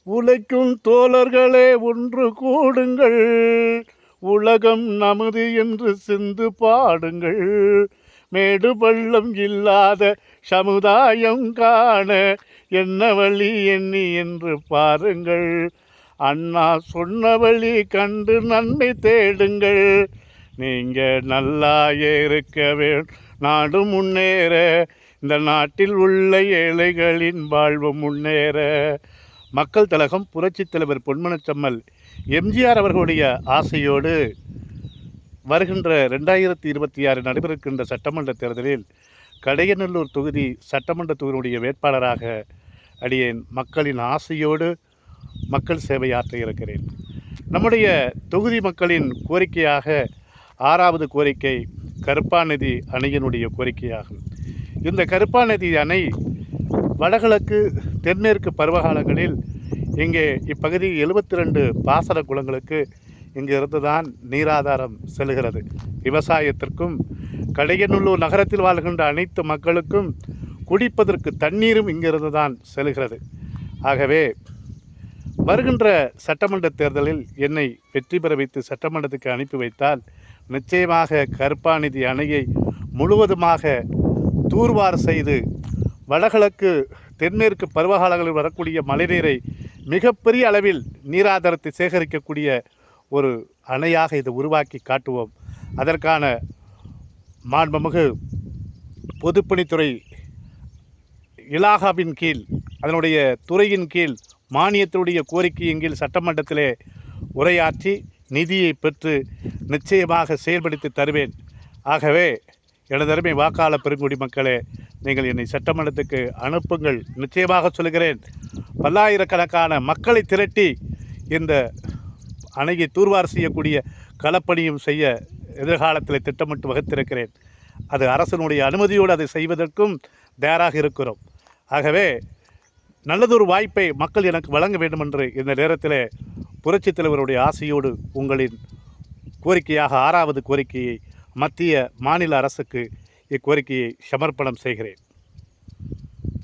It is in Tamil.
உழைக்கும் தோழர்களே ஒன்று கூடுங்கள், உலகம் நமது என்று சிந்து பாடுங்கள். மேடு பள்ளம் இல்லாத சமுதாயம் காண என்ன வழி எண்ணி என்று பாருங்கள். அண்ணா சொன்ன வழி கண்டு நன்மை தேடுங்கள். நீங்க நல்லா இருக்க வேண்டும், நாடு முன்னேற, இந்த நாட்டில் உள்ள ஏழைகளின் வாழ்வு முன்னேற. மக்கள் திலகம் புரட்சித் தலைவர் பொன்மனச்செம்மல் எம்ஜிஆர் அவர்களுடைய ஆசையோடு வருகின்ற 2026 நடைபெறுகின்ற சட்டமன்ற தேர்தலில் கடையநல்லூர் தொகுதி சட்டமன்ற தொகுதியுடைய வேட்பாளராக அடியேன் மக்களின் ஆசையோடு மக்கள் சேவை ஆற்ற இருக்கிறேன். நம்முடைய தொகுதி மக்களின் கோரிக்கையாக 6வது கோரிக்கை கருப்பாநதி அணையினுடைய கோரிக்கையாகும். இந்த கருப்பாநதி அணை வடகிழக்கு தென்மேற்கு பருவகாலங்களில் இங்கே இப்பகுதியில் 72 பாசன குளங்களுக்கு இங்கே இருந்துதான் நீராதாரம் செல்கிறது. விவசாயத்திற்கும் கடையநல்லூர் நகரத்தில் வாழ்கின்ற அனைத்து மக்களுக்கும் குடிப்பதற்கு தண்ணீரும் இங்கிருந்து தான் செல்கிறது. ஆகவே வருகின்ற சட்டமன்ற தேர்தலில் என்னை வெற்றி பெற வைத்து சட்டமன்றத்துக்கு அனுப்பி வைத்தால் நிச்சயமாக கருப்பாநதி அணையை முழுவதுமாக தூர்வார் செய்து வடகிழக்கு தென்மேற்கு பருவகாலங்களில் வரக்கூடிய மழைநீரை மிகப்பெரிய அளவில் நீராதாரத்தை சேகரிக்கக்கூடிய ஒரு அணையாக இதை உருவாக்கி காட்டுவோம். அதற்கான மாண்புமிகு பொதுப்பணித்துறை இலாகாவின் கீழ், அதனுடைய துறையின் கீழ், மானியத்தினுடைய கோரிக்கையின் கீழ் சட்டமன்றத்திலே உரையாற்றி நிதியை பெற்று நிச்சயமாக செயல்படுத்தி தருவேன். ஆகவே எனதருமை வாக்காளர் பெருங்குடி மக்களே, நீங்கள் என்னை சட்டமன்றத்துக்கு அனுப்புங்கள். நிச்சயமாக சொல்கிறேன், பல்லாயிரக்கணக்கான மக்களை திரட்டி இந்த அணையை தூர்வார் செய்யக்கூடிய களப்பணியும் செய்ய எதிர்காலத்தில் திட்டமிட்டு வகுத்திருக்கிறேன். அது அரசனுடைய அனுமதியோடு அதை செய்வதற்கும் தயாராக இருக்கிறோம். ஆகவே நல்லதொரு வாய்ப்பை மக்கள் எனக்கு வழங்க வேண்டும் என்று இந்த நேரத்தில் புரட்சித் தலைவருடைய ஆசையோடு உங்களின் கோரிக்கையாக 6வது கோரிக்கையை மத்திய மாநில அரசுக்கு இக்கோரிக்கையை சமர்ப்பணம் செய்கிறேன்.